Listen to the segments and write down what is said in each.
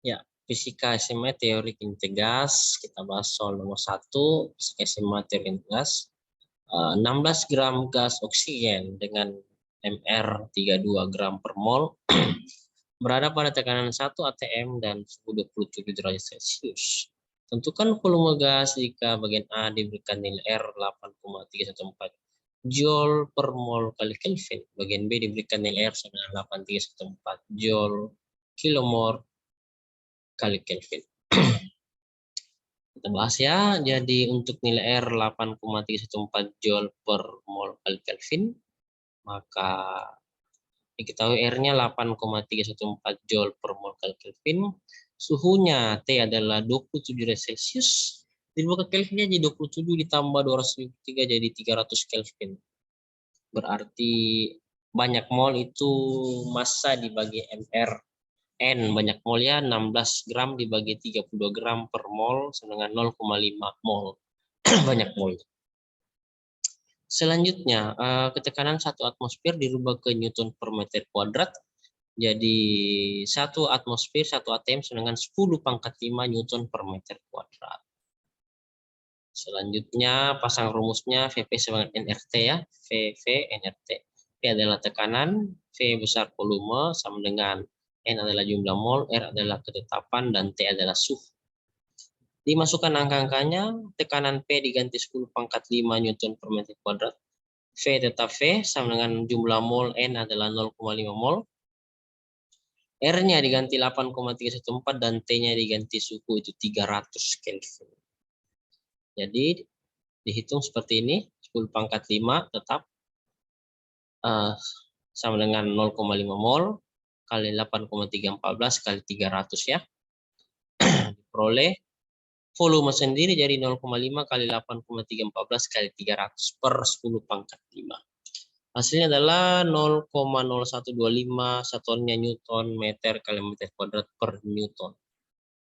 Ya, fisika SMA teori kinti gas. Kita bahas soal nomor 1, fisika SMA teori kinti gas. 16 gram gas oksigen dengan MR 32 gram per mol berada pada tekanan 1 atm dan suhu 27 derajat Celcius. Tentukan volume gas jika bagian A diberikan nilai R 8,314 Joule per mol kali Kelvin. Bagian B diberikan nilai R sama dengan 8,314 Joule kilomol kali Kelvin. Kita bahas ya. Jadi untuk nilai R 8,314 Joule per mol kali Kelvin, maka diketahui R-nya 8,314 Joule per mol kali Kelvin. Suhunya T adalah 27 derajat Celcius. Dirubah ke Kelvinnya jadi 27 ditambah 273 jadi 300 Kelvin. Berarti banyak mol itu massa dibagi MR. N banyak molnya 16 gram dibagi 32 gram per mol sama dengan 0,5 mol. Banyak mol. Selanjutnya, ketekanan 1 atmosfer dirubah ke Newton per meter kuadrat. Jadi 1 atmosfer, 1 atm sama dengan 10 pangkat 5 Newton per meter kuadrat. Selanjutnya, pasang rumusnya VP sama dengan nRT ya. VV nRT. V adalah tekanan, V besar volume sama dengan N adalah jumlah mol, R adalah ketetapan, dan T adalah suhu. Dimasukkan angka-angkanya, tekanan P diganti 10 pangkat 5 Newton per meter kuadrat. V tetap V sama dengan jumlah mol, N adalah 0,5 mol. R-nya diganti 8,314 dan T-nya diganti suhu itu 300 Kelvin. Jadi dihitung seperti ini, 10 pangkat 5 tetap sama dengan 0,5 mol kali 8,314 kali 300 ya. Diperoleh volume sendiri jadi 0,5 kali 8,314 kali 300 per 10 pangkat 5. Hasilnya adalah 0,0125 satuannya Newton meter kali meter kuadrat per Newton.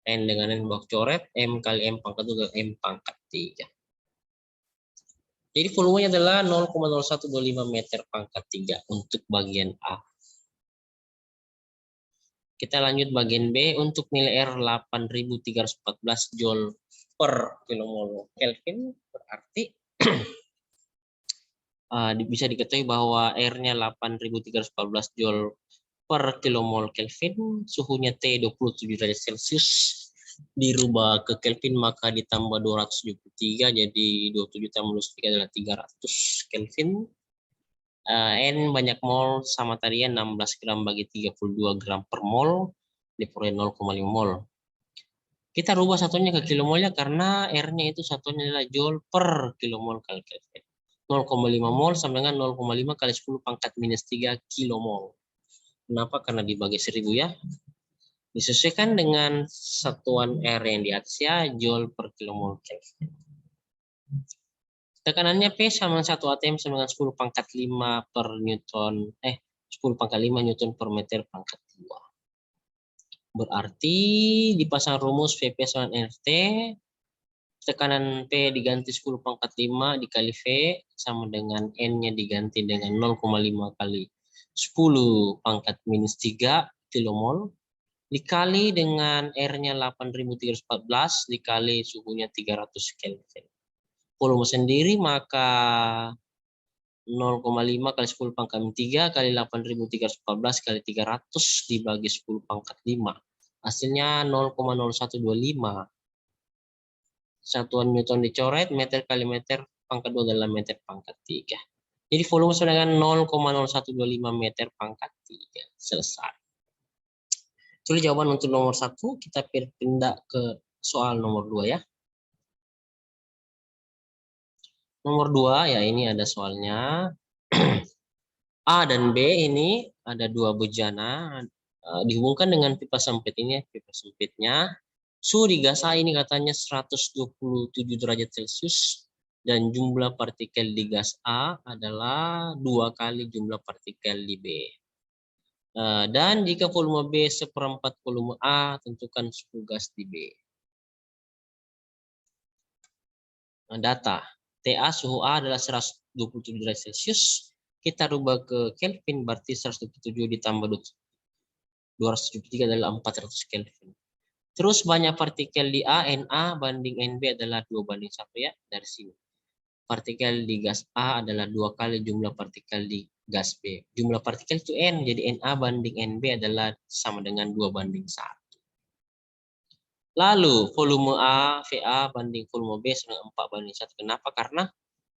N dengan N blok coret, M kali M pangkat 2 M pangkat 3. Jadi volumenya adalah 0,0125 meter pangkat 3 untuk bagian A. Kita lanjut bagian B untuk nilai R 8.314 Joule per kilomol Kelvin, berarti bisa diketahui bahwa R-nya 8.314 Joule per kilomol Kelvin, suhunya T 27 derajat Celcius, dirubah ke Kelvin maka ditambah 273 jadi 27 tambah 23 adalah 300 Kelvin. N banyak mol sama tadi ya, 16 gram bagi 32 gram per mol diperoleh 0,5 mol. Kita rubah satunya ke kilomolnya karena R-nya itu satunya adalah Joule per kilomol kali Kelvin. 0,5 mol sama dengan 0,5 kali 10 pangkat minus 3 kilomol. Kenapa? Karena dibagi 1000 ya. Disesuaikan dengan satuan R yang di atas ya, Joule per kilomol Kelvin. Tekanannya P sama 1 atm sama dengan 10 pangkat 5 per Newton, 10 pangkat 5 Newton per meter pangkat 2. Berarti dipasang rumus VP sama RT, tekanan P diganti 10 pangkat 5 dikali V sama dengan N-nya diganti dengan 0,5 kali 10 pangkat minus 3 kilomol dikali dengan R-nya 8.314 dikali suhunya 300 Kelvin. Volume sendiri maka 0,5 kali 10 pangkat 3 kali 8.314 kali 300 dibagi 10 pangkat 5. Hasilnya 0,0125. Satuan Newton dicoret, meter kali meter pangkat 2 adalah meter pangkat 3. Jadi volume sama dengan 0,0125 meter pangkat 3. Selesai. Itulah jawaban untuk nomor 1. Kita pindah ke soal nomor 2 ya. Nomor 2 ya, ini ada soalnya. A dan B ini ada dua bejana dihubungkan dengan pipa sempit ini, pipa sempitnya. Suhu di gas A ini katanya 127 derajat Celcius dan jumlah partikel di gas A adalah 2 kali jumlah partikel di B. Dan jika volume B seperempat volume A, tentukan suhu gas di B. Data TA suhu A adalah 127 derajat Celcius. Kita rubah ke Kelvin, berarti 127 ditambah 273 adalah 400 Kelvin. Terus banyak partikel di A, Na banding Nb adalah 2:1 ya, dari sini. Partikel di gas A adalah 2 kali jumlah partikel di gas B. Jumlah partikel itu N, jadi Na banding Nb adalah sama dengan 2:1. Lalu volume A, Va banding volume B sama 4:1. Kenapa? Karena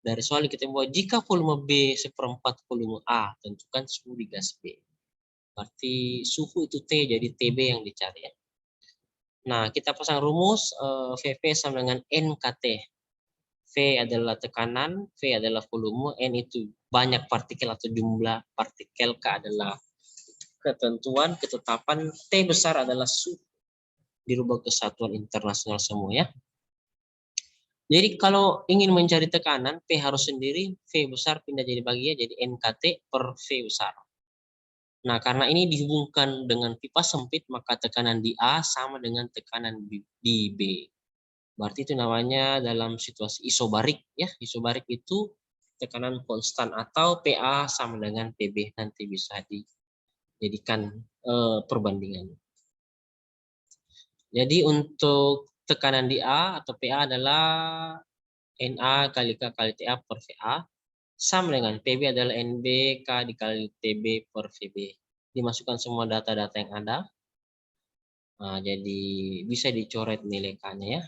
dari soal kita bahwa jika volume B seperempat volume A, tentukan suhu di gas B. Berarti suhu itu T, jadi TB yang dicari ya. Nah, kita pasang rumus VV sama dengan NKT. V adalah tekanan, V adalah volume, N itu banyak partikel atau jumlah partikel, K adalah ketentuan, ketetapan, T besar adalah suhu dirubah kesatuan internasional semua ya. Jadi kalau ingin mencari tekanan, P harus sendiri, V besar pindah jadi bagian, jadi NKT per V besar. Nah, karena ini dihubungkan dengan pipa sempit, maka tekanan di A sama dengan tekanan di B. Berarti itu namanya dalam situasi isobarik ya. Isobarik itu tekanan konstan atau PA sama dengan PB. Nanti bisa dijadikan perbandingan. Jadi untuk tekanan di A atau PA adalah Na kali K kali TA per VA. Sama dengan PB adalah NB K dikali TB per VB. Dimasukkan semua data-data yang ada. Nah, jadi bisa dicoret nilai K-nya ya.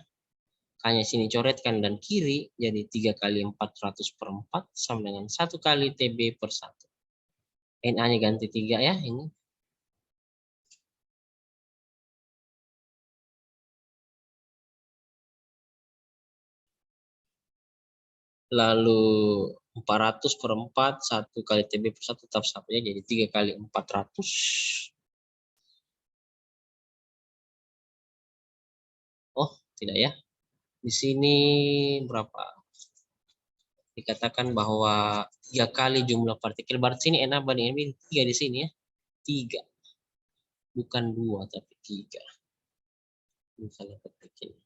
K-nya sini coret kanan dan kiri, jadi 3 kali 400 per 4 sama dengan 1 kali TB per 1. Na-nya ganti 3 ya, ini. Lalu 400 per 4, 1 kali TB per 1 tetap 1 ya, jadi 3 kali 400. Oh, tidak ya. Di sini berapa? Dikatakan bahwa 3 kali jumlah partikel. Berarti sini Na banding Nb 3 di sini ya. 3. Bukan 2 tapi 3. Misalnya partikel.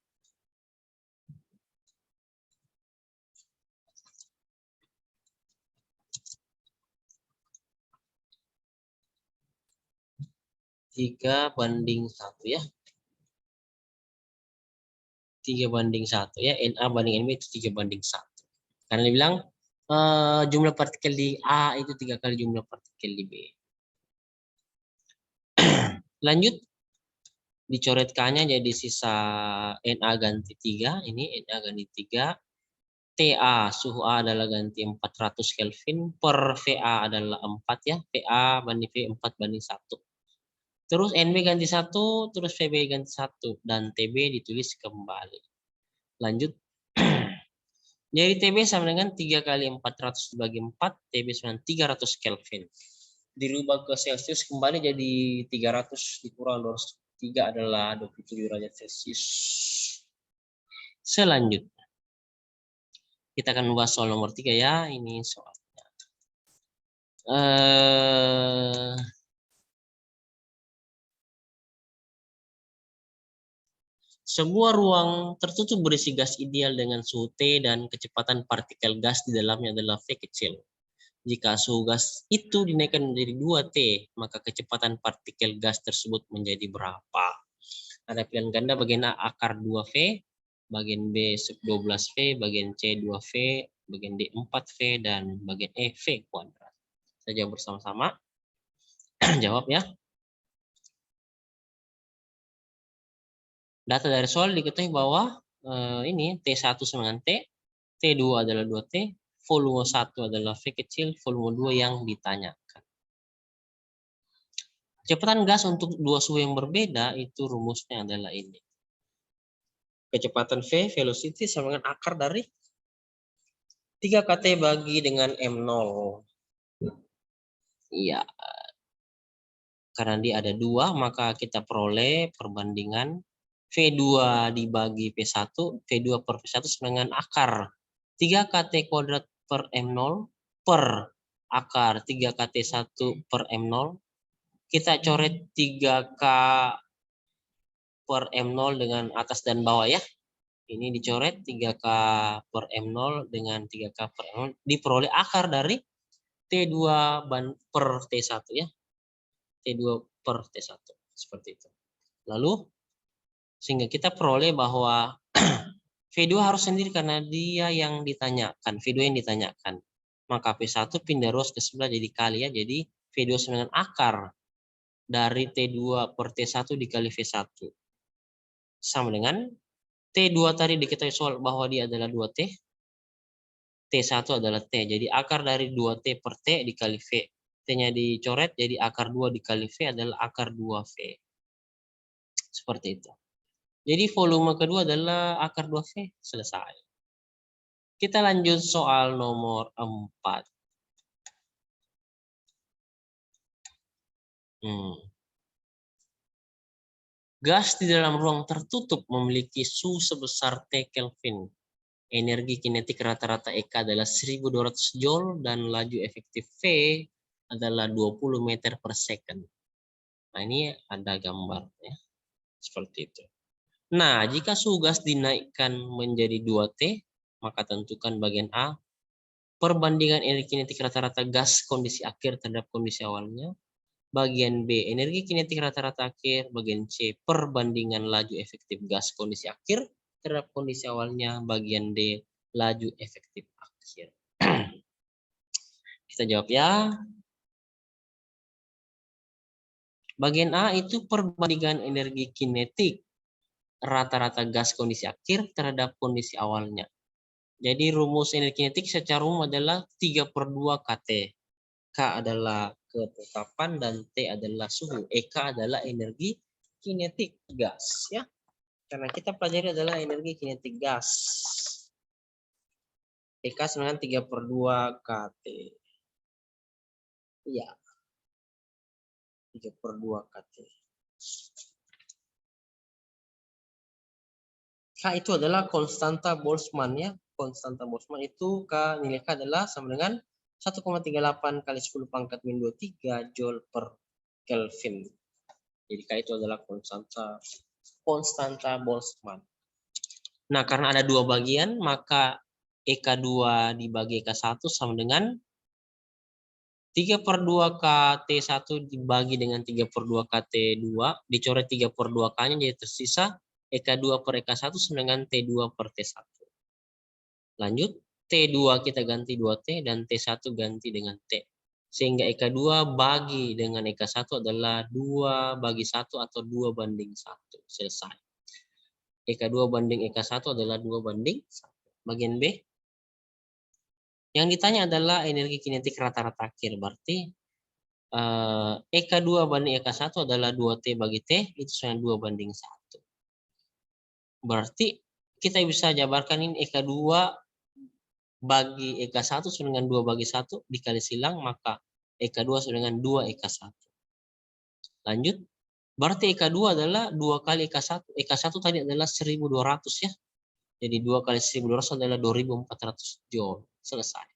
Tiga banding 1 ya. 3:1 ya. Na banding Nb itu 3:1. Karena dia bilang jumlah partikel di A itu 3 kali jumlah partikel di B. Lanjut, dicoret K-nya jadi sisa Na ganti 3. Ini Na ganti 3. TA, suhu A adalah ganti 400 Kelvin, per VA adalah 4 ya. VA banding V 4:1. Terus NB ganti 1, terus VB ganti 1. Dan TB ditulis kembali. Lanjut. Jadi TB sama dengan 3 kali 400 dibagi 4, TB sama dengan 300 Kelvin. Dirubah ke Celsius kembali jadi 300 dikurang 203 adalah 27 derajat Celcius. Selanjutnya, kita akan membahas soal nomor 3 ya. Ini soalnya. Sebuah ruang tertutup berisi gas ideal dengan suhu T dan kecepatan partikel gas di dalamnya adalah V kecil. Jika suhu gas itu dinaikkan menjadi 2T, maka kecepatan partikel gas tersebut menjadi berapa? Ada pilihan ganda bagian A akar 2V, bagian B 12V, bagian C 2V, bagian D 4V, dan bagian E V kuadrat. Saya jawab bersama-sama. Jawab ya. Data dari soal diketahui bahwa ini T1 sama dengan T, T2 adalah 2T, volume 1 adalah V kecil, volume 2 yang ditanyakan. Kecepatan gas untuk dua suhu yang berbeda itu rumusnya adalah ini. Kecepatan V, velocity, sama dengan akar dari 3kT bagi dengan M0. Iya. Karena dia ada 2, maka kita peroleh perbandingan V2 dibagi P1, V2 per P1 sama dengan akar 3kT kuadrat per M0 per akar 3kT1 per M0. Kita coret 3K per M0 dengan atas dan bawah ya. Ini dicoret 3K per M0 dengan 3K per M0. Diperoleh akar dari T2 per T1 ya. T2 per T1. Seperti itu. Lalu Sehingga kita peroleh bahwa V2 harus sendiri karena dia yang ditanyakan, V2 yang ditanyakan. Maka P1 pindah ruas ke sebelah jadi kali ya. Jadi V2 sama dengan akar dari T2 per T1 dikali V1. Sama dengan T2 tadi diketahui soal bahwa dia adalah 2T. T1 adalah T. Jadi akar dari 2T per T dikali V. T-nya dicoret jadi akar 2 dikali V adalah akar 2V. Seperti itu. Jadi volume kedua adalah akar 2V. Selesai. Kita lanjut soal nomor 4. Gas di dalam ruang tertutup memiliki suhu sebesar T Kelvin. Energi kinetik rata-rata EK adalah 1200 Joule dan laju efektif V adalah 20 meter per second. Nah, ini ada gambar ya. Seperti itu. Nah, jika suhu gas dinaikkan menjadi 2T, maka tentukan bagian A perbandingan energi kinetik rata-rata gas kondisi akhir terhadap kondisi awalnya. Bagian B, energi kinetik rata-rata akhir. Bagian C, perbandingan laju efektif gas kondisi akhir terhadap kondisi awalnya. Bagian D, laju efektif akhir. Kita jawab ya. Bagian A itu perbandingan energi kinetik rata-rata gas kondisi akhir terhadap kondisi awalnya. Jadi rumus energi kinetik secara umum adalah 3/2 kT. K adalah ketetapan dan T adalah suhu. EK adalah energi kinetik gas ya. Karena kita pelajari adalah energi kinetik gas. EK sama dengan 3/2 kT. Iya. 3/2 kT. K itu adalah konstanta Boltzmann ya. Konstanta Boltzmann itu K nilai K adalah sama dengan 1,38 kali 10 pangkat min 23 Joule per Kelvin. Jadi K itu adalah konstanta Boltzmann. Nah, karena ada dua bagian, maka EK2 dibagi EK1 sama dengan 3/2 KT1 dibagi dengan 3/2 KT2, dicoret 3/2 K-nya jadi tersisa EK2 per EK1 sama dengan T2 per T1. Lanjut, T2 kita ganti 2T dan T1 ganti dengan T. Sehingga EK2 bagi dengan EK1 adalah 2/1 atau 2/1. Selesai. EK2 banding EK1 adalah 2/1. Bagian B. Yang ditanya adalah energi kinetik rata-rata akhir. Berarti EK2 banding EK1 adalah 2T bagi T. Itu sama 2/1. Berarti kita bisa jabarkan ini EK2 bagi EK1 sama dengan 2/1 dikali silang, maka EK2 sama dengan 2 EK1. Lanjut. Berarti EK2 adalah 2 kali EK1. EK1 tadi adalah 1200 ya. Jadi 2 kali 1200 adalah 2400 Joule. Selesai.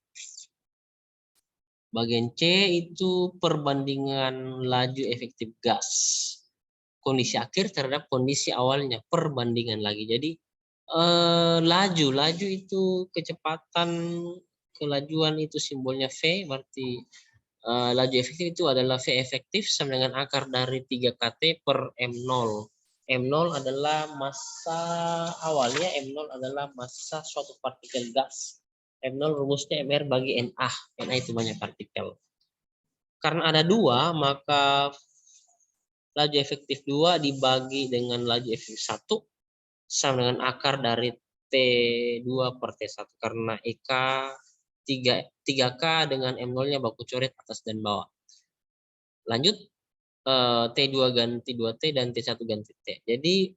Bagian C itu perbandingan laju efektif gas. Kondisi akhir terhadap kondisi awalnya. Perbandingan lagi. Jadi laju itu kecepatan, kelajuan itu simbolnya V. Berarti laju efektif itu adalah V efektif sama dengan akar dari 3 kT per M0. M0 adalah massa awalnya, M0 adalah massa suatu partikel gas. M0 rumusnya MR bagi NA. NA itu banyak partikel. Karena ada 2, maka laju efektif 2 dibagi dengan laju efektif 1 sama dengan akar dari T2 per T1. Karena EK 3K dengan M0-nya baku coret atas dan bawah. Lanjut, T2 ganti 2T dan T1 ganti T. Jadi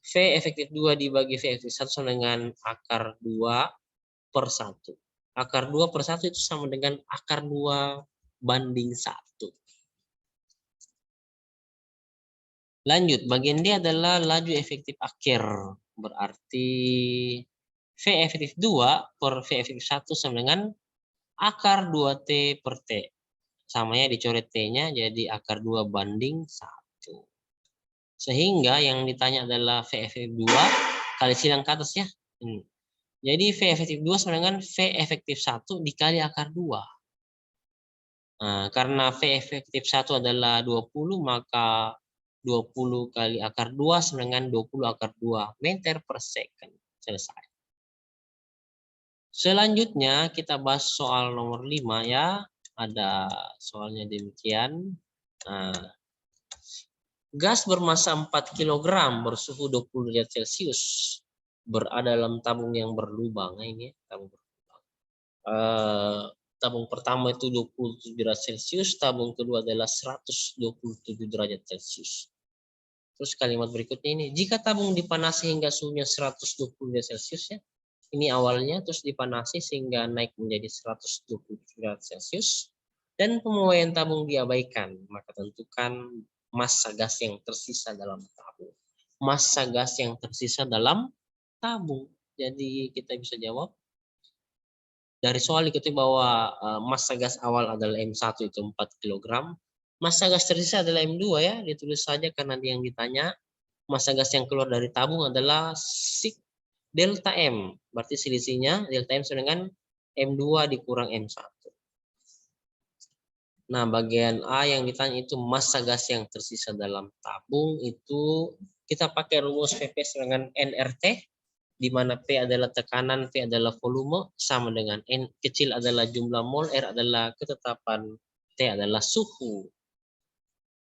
V efektif 2 dibagi V efektif 1 sama dengan akar 2/1. Akar 2/1 itu sama dengan akar 2/1. Lanjut, bagian D adalah laju efektif akhir. Berarti V efektif 2 per V efektif 1 sama dengan akar 2T per T. Samanya dicoret T-nya jadi akar 2/1. Sehingga yang ditanya adalah V efektif 2 kali silang ke atas ya. Jadi V efektif 2 sama dengan V efektif 1 dikali akar 2. Nah, karena V efektif 1 adalah 20, maka 20 kali akar 2 sama dengan 20 akar 2 meter per second. Selesai. Selanjutnya kita bahas soal nomor 5 ya. Ada soalnya demikian. Nah, gas bermasa 4 kg bersuhu 20 derajat Celcius berada dalam tabung yang berlubang. Nah, ini tabung berlubang. Tabung pertama itu 27 derajat Celcius, tabung kedua adalah 127 derajat Celcius. Terus kalimat berikutnya ini, jika tabung dipanasi hingga suhunya 120 derajat Celcius ya, ini awalnya, terus dipanasi sehingga naik menjadi 120 derajat Celcius, dan pembuaian tabung diabaikan, maka tentukan massa gas yang tersisa dalam tabung. Massa gas yang tersisa dalam tabung. Jadi kita bisa jawab, dari soal diketahui bahwa massa gas awal adalah M1 itu 4 kg. Massa gas tersisa adalah M2 ya, ditulis saja karena yang ditanya. Massa gas yang keluar dari tabung adalah delta M. Berarti selisihnya delta M sama dengan M2 dikurang M1. Nah, bagian A yang ditanya itu massa gas yang tersisa dalam tabung itu kita pakai rumus Vp dengan nRT, di mana P adalah tekanan, V adalah volume, sama dengan N kecil adalah jumlah mol, R adalah ketetapan, T adalah suhu.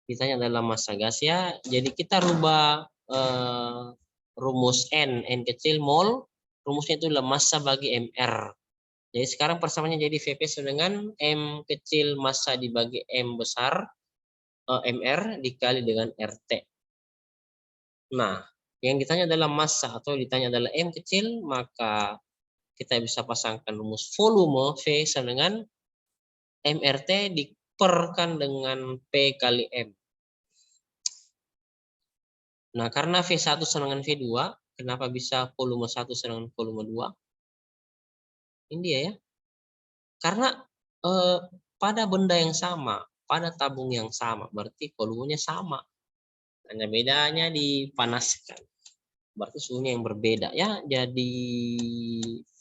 Ditanya adalah massa gas ya. Jadi kita rubah rumus N kecil mol, rumusnya itu adalah massa bagi MR. Jadi sekarang persamaannya jadi Vp sama dengan M kecil massa dibagi M besar MR dikali dengan RT. Nah, yang ditanya adalah massa atau ditanya adalah M kecil, maka kita bisa pasangkan rumus volume V sama dengan MRT diperkan dengan P kali M. Nah, karena V1 sama dengan V2, kenapa bisa volume 1 sama dengan volume 2? Ini dia ya. Karena pada benda yang sama, pada tabung yang sama, berarti volumenya sama. Hanya bedanya dipanaskan. Berarti suhunya yang berbeda ya. Jadi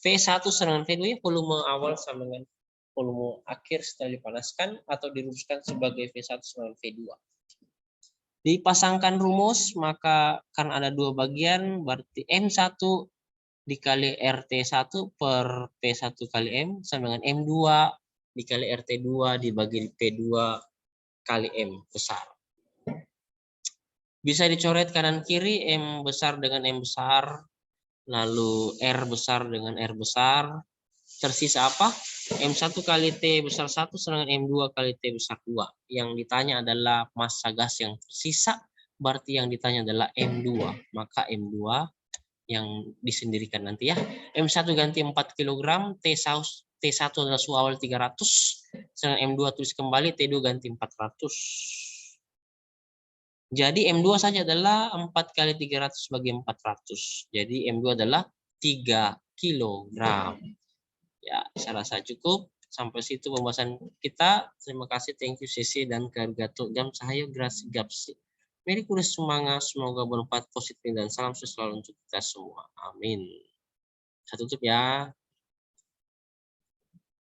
V1 sama dengan V2 ya, volume awal sama dengan volume akhir setelah dipanaskan atau dirumuskan sebagai V1 sama dengan V2. Dipasangkan rumus, maka karena ada dua bagian, berarti M1 dikali RT1 per P1 kali M sama dengan M2 dikali RT2 dibagi P2 kali M besar. Bisa dicoret kanan kiri, M besar dengan M besar, lalu R besar dengan R besar. Tersisa apa? M1 kali T besar 1 sama dengan M2 kali T besar 2. Yang ditanya adalah massa gas yang tersisa, berarti yang ditanya adalah M2. Maka M2 yang disendirikan nanti ya. M1 ganti 4 kg, T1 adalah suhu awal 300, sedangkan M2 tulis kembali, T2 ganti 400. Jadi M2 saja adalah 4 kali 300 bagi 400. Jadi M2 adalah 3 kg. Ya, saya rasa cukup. Sampai situ pembahasan kita. Terima kasih, thank you, CC dan Kargato Gam Sahayo Grasi Gapsi. Mari kita semangat, semoga bermanfaat positif dan salam sukses selalu untuk kita semua. Amin. Saya tutup ya.